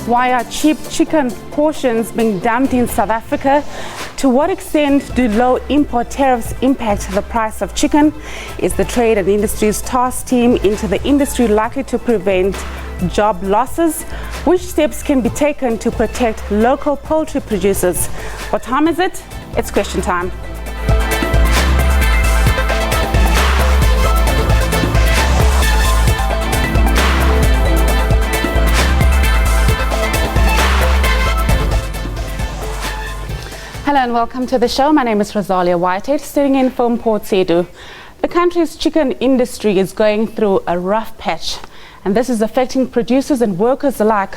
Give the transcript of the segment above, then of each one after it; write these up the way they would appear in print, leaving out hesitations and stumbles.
Why are cheap chicken portions being dumped in South Africa? To what extent do low import tariffs impact the price of chicken? Is the Trade and Industries Task Team into the industry likely to prevent job losses? Which steps can be taken to protect local poultry producers? What time is it? It's question time. Hello and welcome to the show. My name is Rosalia Whitehead, sitting in for Port Sedu. The country's chicken industry is going through a rough patch, and this is affecting producers and workers alike.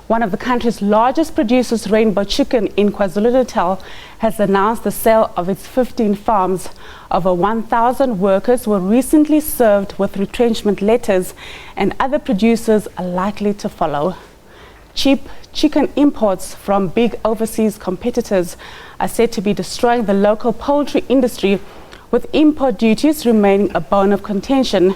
One of the country's largest producers, Rainbow Chicken in KwaZulu-Natal, has announced the sale of its 15 farms. Over 1,000 workers were recently served with retrenchment letters, and other producers are likely to follow. Cheap chicken imports from big overseas competitors are said to be destroying the local poultry industry, with import duties remaining a bone of contention.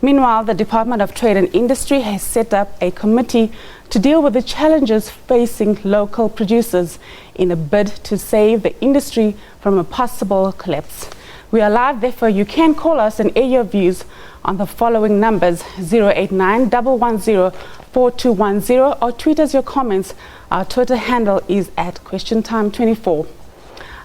Meanwhile, the Department of Trade and Industry has set up a committee to deal with the challenges facing local producers in a bid to save the industry from a possible collapse. We are live, therefore you can call us and air your views on the following numbers: 089 110 4210, or tweet us your comments. Our Twitter handle is @QuestionTime24.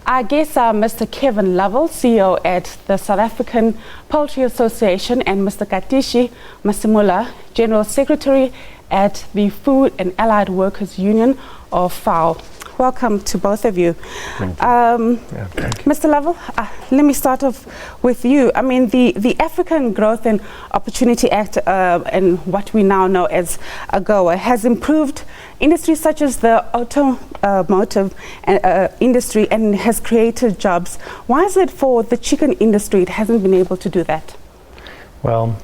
Our guests are Mr. Kevin Lovell, CEO at the South African Poultry Association, and Mr. Katishi Masimula, General Secretary at the Food and Allied Workers Union, or FAO. Welcome to both of you. Thank you. Thank you. Mr. Lovell, let me start off with you. I mean, the African Growth and Opportunity Act, and what we now know as AGOA, has improved industries such as the automotive industry and has created jobs. Why is it for the chicken industry it hasn't been able to do that? Well,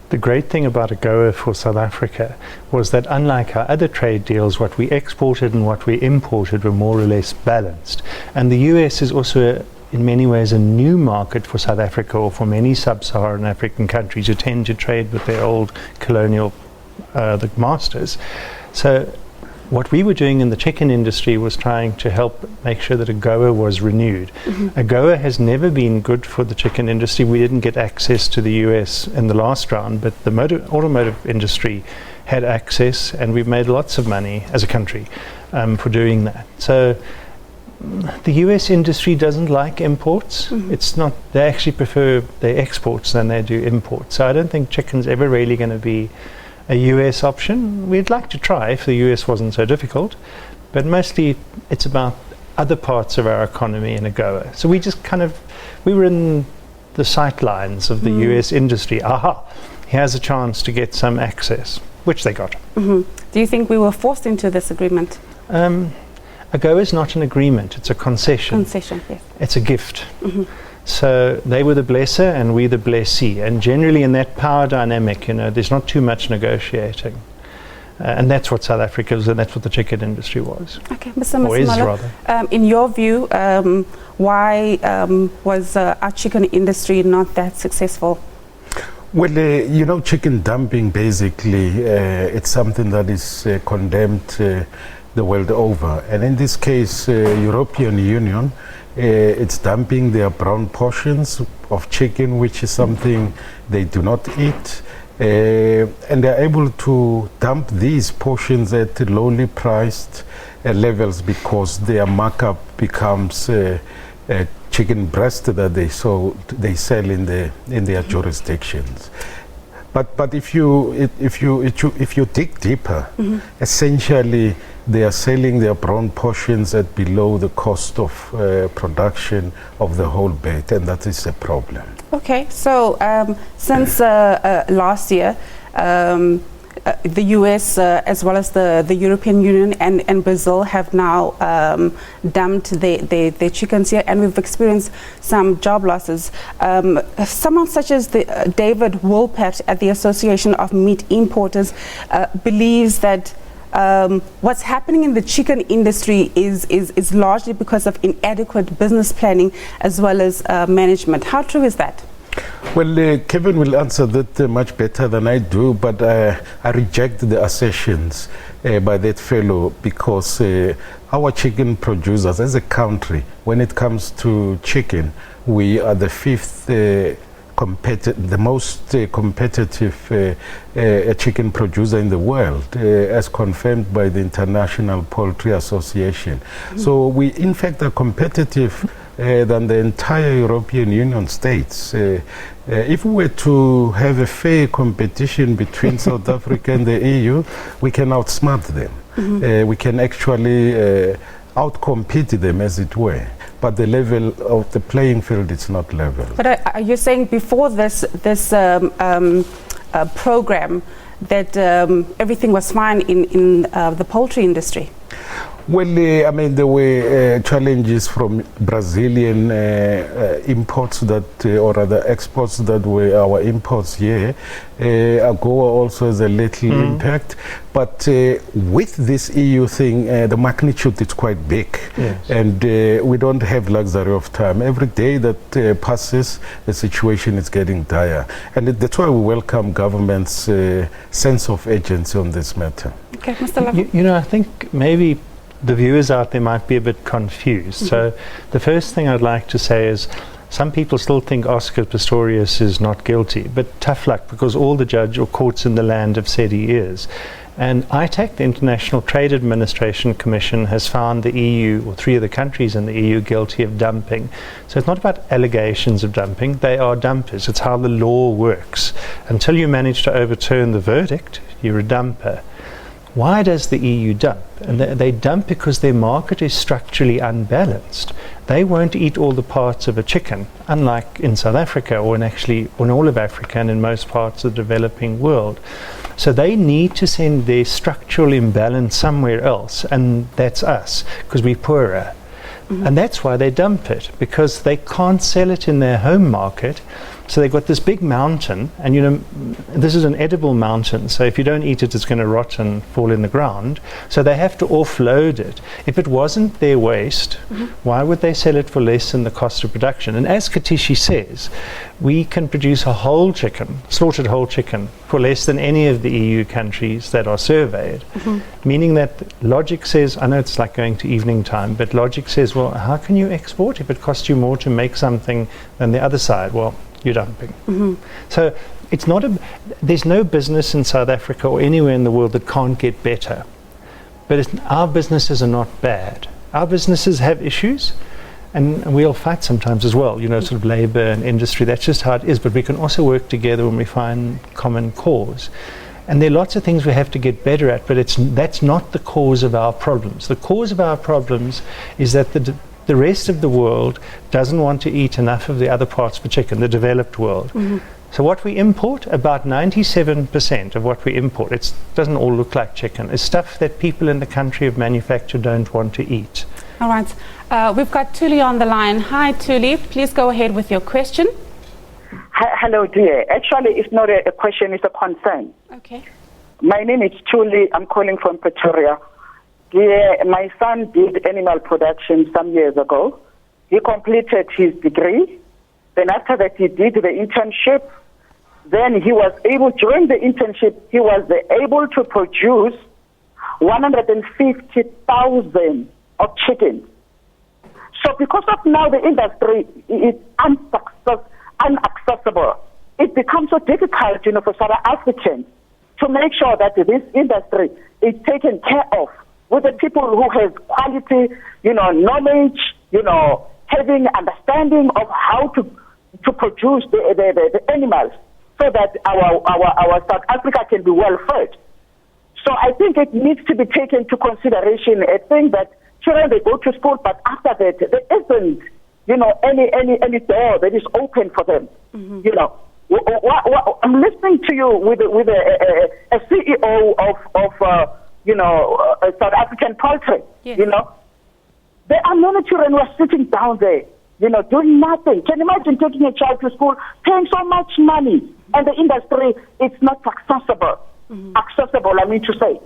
the great thing about AGOA for South Africa was that, unlike our other trade deals, what we exported and what we imported were more or less balanced. And the US is also in many ways a new market for South Africa, or for many sub-Saharan African countries who tend to trade with their old colonial the masters. So what we were doing in the chicken industry was trying to help make sure that AGOA was renewed. AGOA has never been good for the chicken industry. We didn't get access to the US in the last round, but the automotive industry had access, and we've made lots of money as a country for doing that. So the US industry doesn't like imports. It's not, they actually prefer their exports than they do imports. So I don't think chicken's ever really going to be a US option. We'd like to try if the US wasn't so difficult, but mostly it's about other parts of our economy in AGOA. So we just we were in the sightlines of the US industry. Here's a chance to get some access, which they got. Do you think we were forced into this agreement? AGOA is not an agreement, it's a concession. Concession, yes. It's a gift. So they were the blesser and we the blessee, and generally in that power dynamic, there's not too much negotiating, and that's what South Africa is, and that's what the chicken industry was. Okay, Mr. Masimala, in your view, why was our chicken industry not that successful? Well, chicken dumping, basically, it's something that is condemned the world over, and in this case, European Union, it's dumping their brown portions of chicken, which is something they do not eat, and they're able to dump these portions at lowly priced levels because their markup becomes chicken breast that they sell in their jurisdictions. But if you dig deeper, essentially they are selling their brown portions at below the cost of production of the whole bird, and that is a problem. Okay, so since last year, the US as well as the European Union and Brazil have now dumped their chickens here, and we've experienced some job losses. Someone such as David Wolpert at the Association of Meat Importers believes that what's happening in the chicken industry is largely because of inadequate business planning as well as management. How true is that? Well, Kevin will answer that much better than I do, but I reject the assertions by that fellow because our chicken producers as a country, when it comes to chicken, we are the fifth the most competitive chicken producer in the world, as confirmed by the International Poultry Association. So we, in fact, are competitive than the entire European Union states. If we were to have a fair competition between South Africa and the EU, we can outsmart them. We can actually outcompete them, as it were. But the level of the playing field is not level. But are you saying before this program that everything was fine in the poultry industry? Well, I mean, there were challenges from Brazilian imports that, or rather exports that were our imports here. AGOA also has a little impact. But with this EU thing, the magnitude is quite big. Yes. And we don't have luxury of time. Every day that passes, the situation is getting dire. And that's why we welcome government's sense of urgency on this matter. Okay, Mr. Love. You know, I think maybe the viewers out there might be a bit confused. So the first thing I'd like to say is some people still think Oscar Pistorius is not guilty, but tough luck, because all the judge or courts in the land have said he is. And ITAC, the International Trade Administration Commission, has found the EU, or 3 of the countries in the EU, guilty of dumping. So it's not about allegations of dumping, they are dumpers. It's how the law works. Until you manage to overturn the verdict, you're a dumper. Why does the EU dump? And they dump because their market is structurally unbalanced. They won't eat all the parts of a chicken, unlike in South Africa or in all of Africa and in most parts of the developing world. So they need to send their structural imbalance somewhere else, and that's us, because we're poorer. And that's why they dump it, because they can't sell it in their home market. So they've got this big mountain, and you know, this is an edible mountain, so if you don't eat it, it's going to rot and fall in the ground. So they have to offload it. If it wasn't their waste, why would they sell it for less than the cost of production? And as Katishi says, we can produce a whole chicken, slaughtered whole chicken, for less than any of the EU countries that are surveyed. Meaning that logic says, I know it's like going to evening time, but logic says, well, how can you export if it costs you more to make something than the other side? Well, you're dumping. So it's not there's no business in South Africa or anywhere in the world that can't get better. But our businesses are not bad. Our businesses have issues, and we'll fight sometimes as well, you know, sort of labor and industry. That's just how it is. But we can also work together when we find common cause. And there are lots of things we have to get better at, but that's not the cause of our problems. The cause of our problems is that the rest of the world doesn't want to eat enough of the other parts of the chicken, the developed world. So what we import, about 97% of what we import, it doesn't all look like chicken, is stuff that people in the country of manufacture don't want to eat. All right. We've got Tuli on the line. Hi, Tuli. Please go ahead with your question. Hello, dear. Actually, it's not a question, it's a concern. Okay. My name is Tuli. I'm calling from Pretoria. Yeah, my son did animal production some years ago. He completed his degree. Then after that, he did the internship. Then he was able, during the internship, he was able to produce 150,000 of chickens. So because of now the industry is inaccessible, it becomes so difficult, you know, for South Africans to make sure that this industry is taken care of with the people who have quality, you know, knowledge, you know, having understanding of how to produce the animals so that our South Africa can be well fed. So I think it needs to be taken into consideration. I think that children, they go to school, but after that, there isn't, you know, any door that is open for them. You know, I'm listening to you with a CEO of you know, South African poultry. Yes. You know, there are many children who are sitting down there, you know, doing nothing. Can you imagine taking a child to school, paying so much money, and the industry is not accessible? Accessible, I mean to say.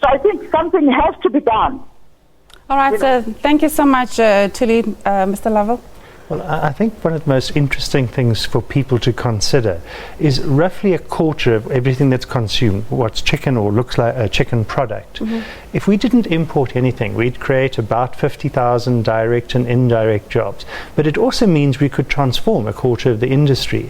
So I think something has to be done. All right, thank you so much, Tuli, Mr. Lovell. Well, I think one of the most interesting things for people to consider is roughly a quarter of everything that's consumed, what's chicken or looks like a chicken product. If we didn't import anything, we'd create about 50,000 direct and indirect jobs. But it also means we could transform a quarter of the industry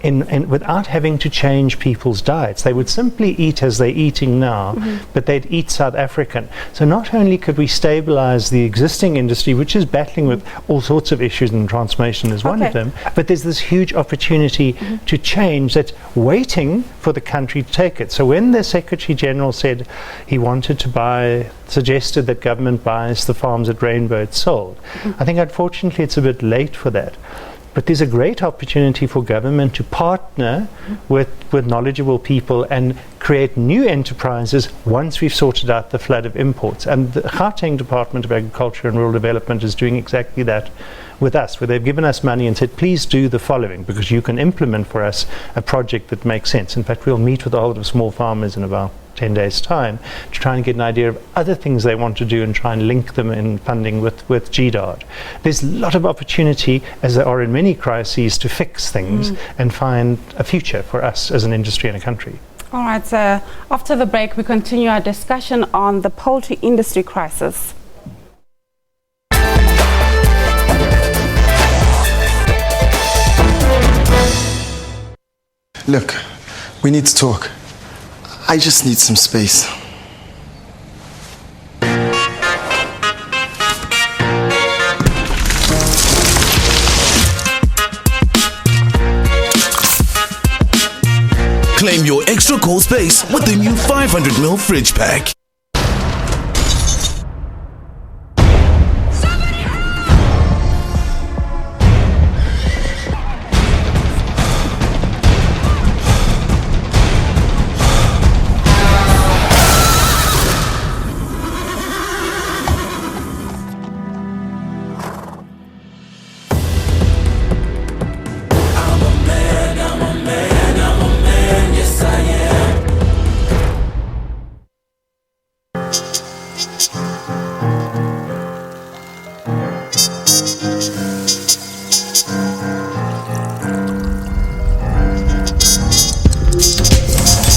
without having to change people's diets. They would simply eat as they're eating now, but they'd eat South African. So not only could we stabilize the existing industry, which is battling with all sorts of issues, and transformation is one of them, but there's this huge opportunity to change that's waiting for the country to take it. So when the Secretary General said he wanted to suggested that government buys the farms at Rainbow it sold, I think unfortunately it's a bit late for that. But there's a great opportunity for government to partner with knowledgeable people and create new enterprises once we've sorted out the flood of imports. And the Gauteng Department of Agriculture and Rural Development is doing exactly that with us, where they've given us money and said, please do the following, because you can implement for us a project that makes sense. In fact, we'll meet with a whole lot of small farmers in about 10 days' time to try and get an idea of other things they want to do and try and link them in funding with GDARD. There's a lot of opportunity, as there are in many crises, to fix things and find a future for us as an industry and a country. All right, after the break, we continue our discussion on the poultry industry crisis. Look, we need to talk. I just need some space. Claim your extra cold space with the new 500ml fridge pack.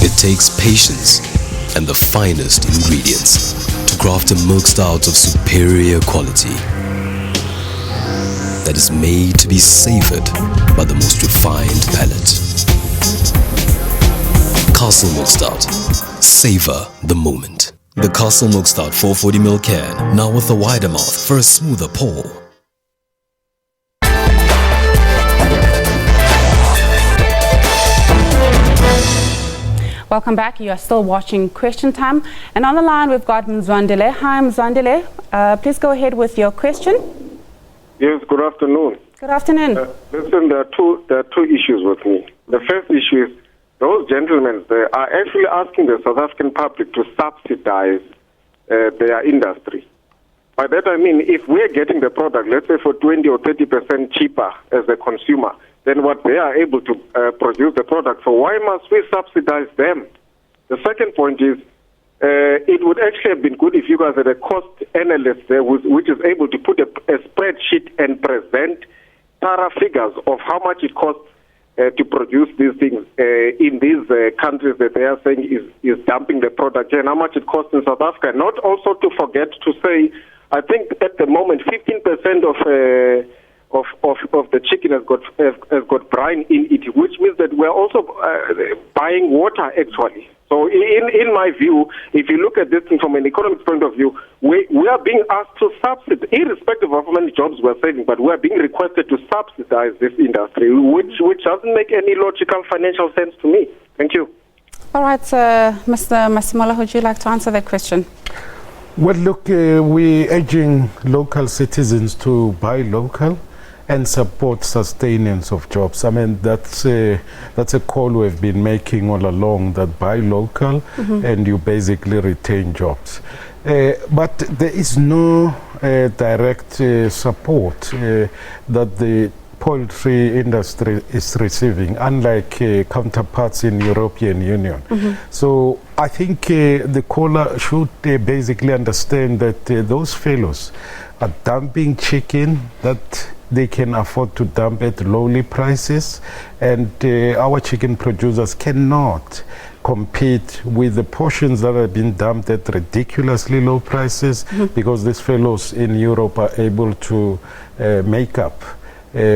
It takes patience and the finest ingredients to craft a milk stout of superior quality that is made to be savored by the most refined palate. Castle Milk Stout. Savor the moment. The Castle Milk Stout 440ml can, now with a wider mouth for a smoother pour. Welcome back. You are still watching Question Time. And on the line, we've got Mzwandile. Hi, Mzwandile. Please go ahead with your question. Yes, good afternoon. Good afternoon. Listen, there are two issues with me. The first issue is those gentlemen they are actually asking the South African public to subsidize their industry. By that I mean, if we're getting the product, let's say for 20 or 30% cheaper as a consumer, than what they are able to produce the product for. Why must we subsidize them? The second point is, it would actually have been good if you guys had a cost analyst there which is able to put a spreadsheet and present thorough figures of how much it costs to produce these things in these countries that they are saying is dumping the product and how much it costs in South Africa. Not also to forget to say, I think at the moment 15% of the chicken has got brine in it, which means that we're also buying water actually. So in my view, if you look at this thing from an economic point of view, we are being asked to subsidize, irrespective of how many jobs we're saving, but we are being requested to subsidize this industry, which doesn't make any logical financial sense to me. Thank you. All right, Mr. Masimola, would you like to answer that question? Well, look, we're urging local citizens to buy local and support sustenance of jobs. I mean, that's a call we've been making all along, that buy local and you basically retain jobs. But there is no direct support that the poultry industry is receiving, unlike counterparts in European Union. So I think the caller should basically understand that those fellows are dumping chicken that they can afford to dump at lowly prices, and our chicken producers cannot compete with the portions that have been dumped at ridiculously low prices, because these fellows in Europe are able to make up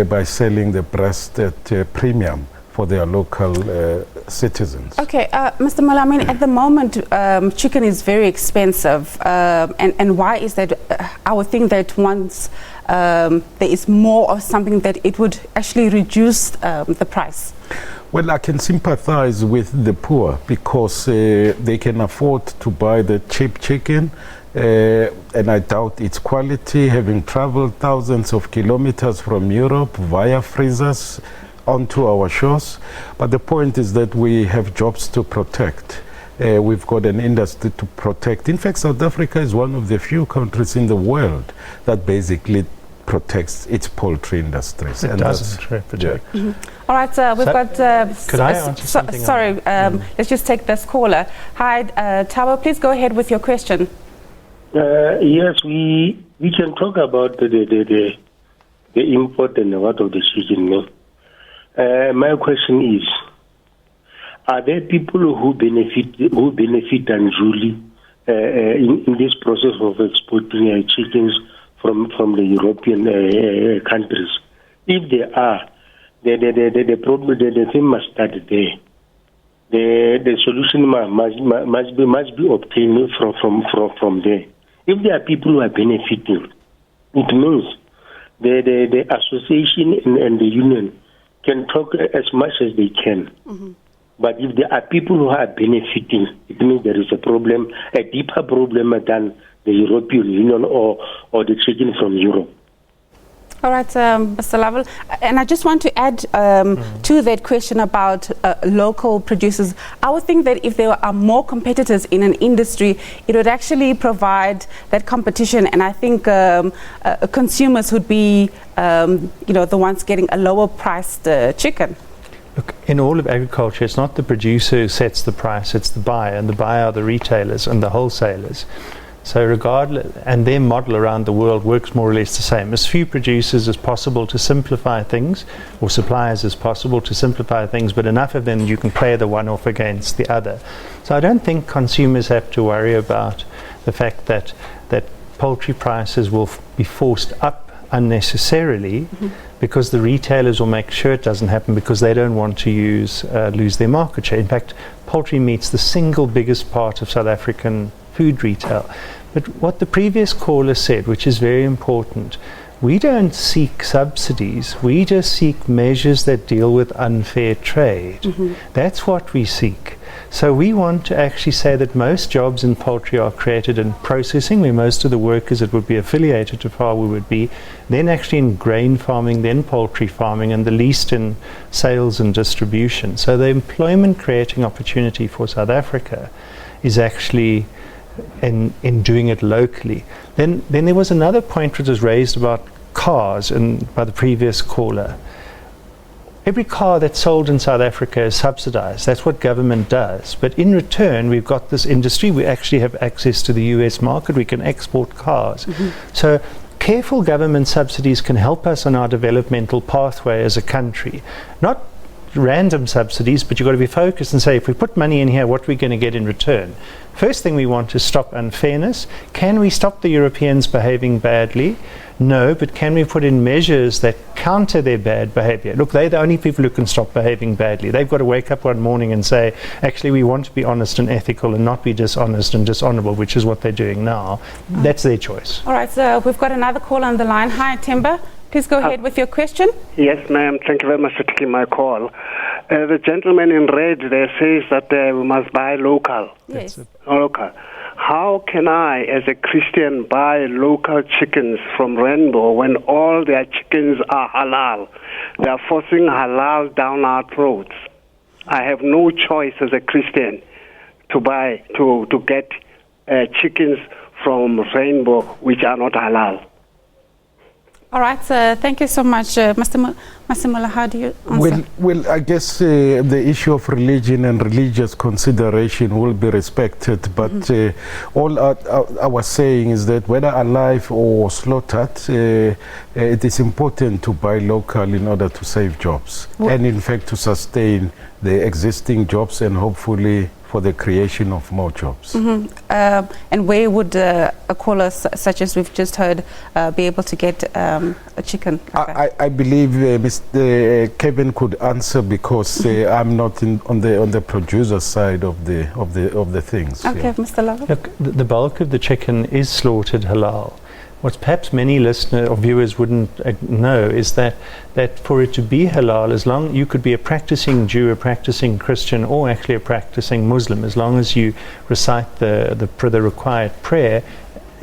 by selling the breast at premium for their local citizens. Okay, Mr. Muller, I mean, at the moment, chicken is very expensive, and why is that? I would think that once there is more of something, that it would actually reduce the price. Well, I can sympathize with the poor, because they can afford to buy the cheap chicken, and I doubt its quality, having traveled thousands of kilometers from Europe via freezers onto our shores. But the point is that we have jobs to protect. We've got an industry to protect. In fact, South Africa is one of the few countries in the world that basically protects its poultry industries. It doesn't. All right, we've got... could I answer something? Sorry, let's just take this caller. Hi, Tabo, please go ahead with your question. Yes, we can talk about the import and what of the chicken. No? My question is, are there people who benefit unduly in this process of exporting chickens from the European countries? If there are, the problem, the thing must start there. The solution must be obtained from there. If there are people who are benefiting, it means the association and the union can talk as much as they can. But if there are people who are benefiting, it means there is a problem, a deeper problem than the European Union or the chicken from Europe. All right, Mr. Lovell, and I just want to add to that question about local producers. I would think that if there are more competitors in an industry, it would actually provide that competition, and I think consumers would be, the ones getting a lower priced chicken. Look, in all of agriculture, it's not the producer who sets the price, it's the buyer, and the buyer are the retailers and the wholesalers. So regardless, and their model around the world works more or less the same. As few producers as possible to simplify things, or suppliers as possible to simplify things, but enough of them you can play the one off against the other. So I don't think consumers have to worry about the fact that poultry prices will be forced up unnecessarily, because the retailers will make sure it doesn't happen, because they don't want to lose their market share. In fact, poultry meat's the single biggest part of South African food retail. But what the previous caller said, which is very important, we don't seek subsidies, we just seek measures that deal with unfair trade. That's what we seek. So we want to actually say that most jobs in poultry are created in processing, where most of the workers that would be affiliated to farm would be, then actually in grain farming, then poultry farming, and the least in sales and distribution. So the employment creating opportunity for South Africa is actually in doing it locally. Then there was another point which was raised about cars by the previous caller. Every car that's sold in South Africa is subsidized. That's what government does. But in return, we've got this industry. We actually have access to the US market. We can export cars. So careful government subsidies can help us on our developmental pathway as a country. Not random subsidies, but you've got to be focused and say, if we put money in here, what are we going to get in return? First thing we want is stop unfairness. Can we stop the Europeans behaving badly? No, but can we put in measures that counter their bad behavior? Look, they're the only people who can stop behaving badly. They've got to wake up one morning and say, actually, we want to be honest and ethical and not be dishonest and dishonorable, which is what they're doing now. That's their choice. All right, so we've got another call on the line. Hi, Timber. Please go ahead with your question. Yes, ma'am. Thank you very much for taking my call. The gentleman in red there says that we must buy local. Yes. Local. How can I, as a Christian, buy local chickens from Rainbow when all their chickens are halal? They are forcing halal down our throats. I have no choice as a Christian to get chickens from Rainbow which are not halal. All right, thank you so much, Mr. Masemola. How do you answer? Well, I guess the issue of religion and religious consideration will be respected, but all I was saying is that whether alive or slaughtered, it is important to buy local in order to save jobs and in fact to sustain the existing jobs and hopefully for the creation of more jobs. And where would a caller such as we've just heard be able to get a chicken? I believe Mr. Kevin could answer because I'm not on the producer side of the things. Okay, Mr. Lovell. Look, the bulk of the chicken is slaughtered halal. What perhaps many listeners or viewers wouldn't know is that for it to be halal, as long you could be a practicing Jew, a practicing Christian, or actually a practicing Muslim, as long as you recite the required prayer,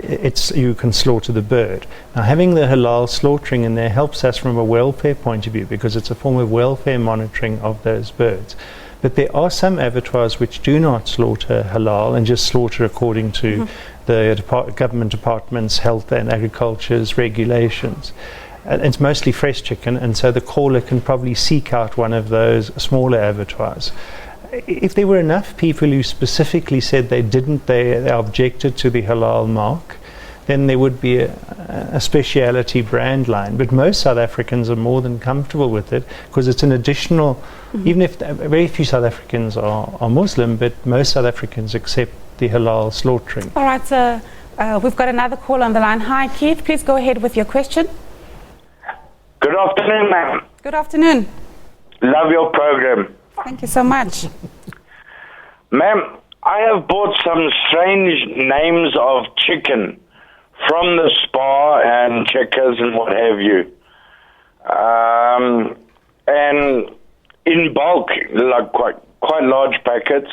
you can slaughter the bird. Now, having the halal slaughtering in there helps us from a welfare point of view because it's a form of welfare monitoring of those birds. But there are some abattoirs which do not slaughter halal and just slaughter according to the government department's health and agriculture's regulations. And it's mostly fresh chicken, and so the caller can probably seek out one of those smaller abattoirs. If there were enough people who specifically said they objected to the halal mark, then there would be a speciality brand line. But most South Africans are more than comfortable with it because it's an additional, even if very few South Africans are Muslim, but most South Africans accept the halal slaughtering. All right, so we've got another call on the line. Hi, Keith, please go ahead with your question. Good afternoon, ma'am. Good afternoon. Love your program. Thank you so much. Ma'am, I have bought some strange names of chicken from the Spar and Checkers and what have you. And in bulk, like quite large packets.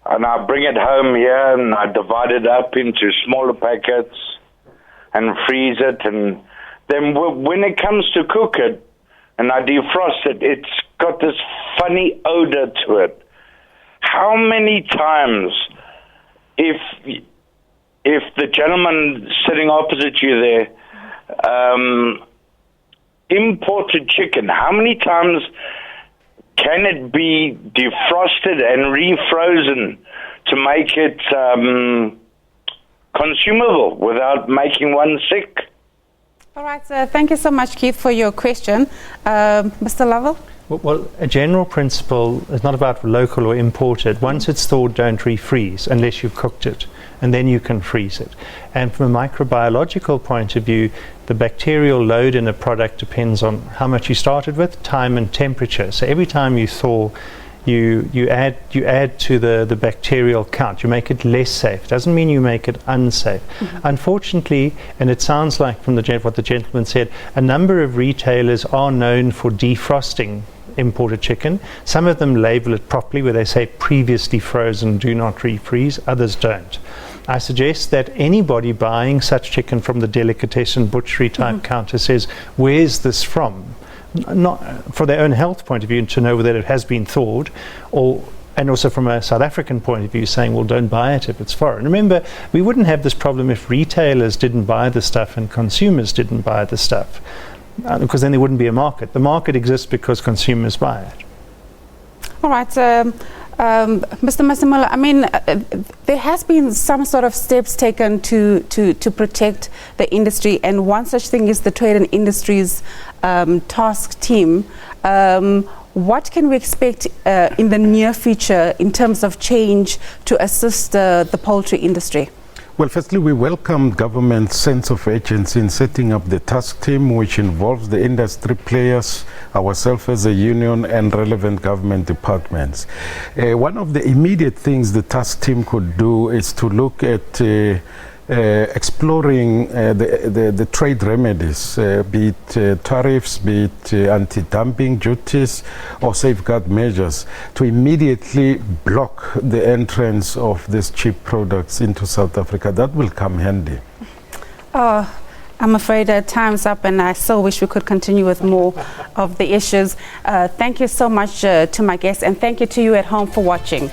And I bring it home here and I divide it up into smaller packets and freeze it. And then when it comes to cook it and I defrost it, it's got this funny odor to it. How many times, if the gentleman sitting opposite you there imported chicken, how many times can it be defrosted and refrozen to make it consumable without making one sick? All right, thank you so much, Keith, for your question. Mr. Lovell? Well, a general principle is not about local or imported. Once it's thawed, don't refreeze unless you've cooked it, and then you can freeze it. And from a microbiological point of view, the bacterial load in a product depends on how much you started with, time and temperature. So every time you thaw, you add to the bacterial count. You make it less safe. Doesn't mean you make it unsafe. Unfortunately, and it sounds like from what the gentleman said, a number of retailers are known for defrosting imported chicken. Some of them label it properly where they say previously frozen, do not refreeze. Others don't. I suggest that anybody buying such chicken from the delicatessen butchery type counter says, where's this from? Not for their own health point of view to know that it has been thawed, and also from a South African point of view saying, well, don't buy it if it's foreign. Remember, we wouldn't have this problem if retailers didn't buy the stuff and consumers didn't buy the stuff, because then there wouldn't be a market. The market exists because consumers buy it. All right, Mr. Masemola, I mean, there has been some sort of steps taken to protect the industry, and one such thing is the Trade and Industries task team. What can we expect in the near future in terms of change to assist the poultry industry? Well, firstly, we welcome government's sense of urgency in setting up the task team, which involves the industry players, ourselves as a union, and relevant government departments. One of the immediate things the task team could do is to look at exploring the trade remedies, be it tariffs, be it anti-dumping duties or safeguard measures, to immediately block the entrance of these cheap products into South Africa. That will come handy. Oh, I'm afraid time's up, and I so wish we could continue with more of the issues. Thank you so much to my guests, and thank you to you at home for watching.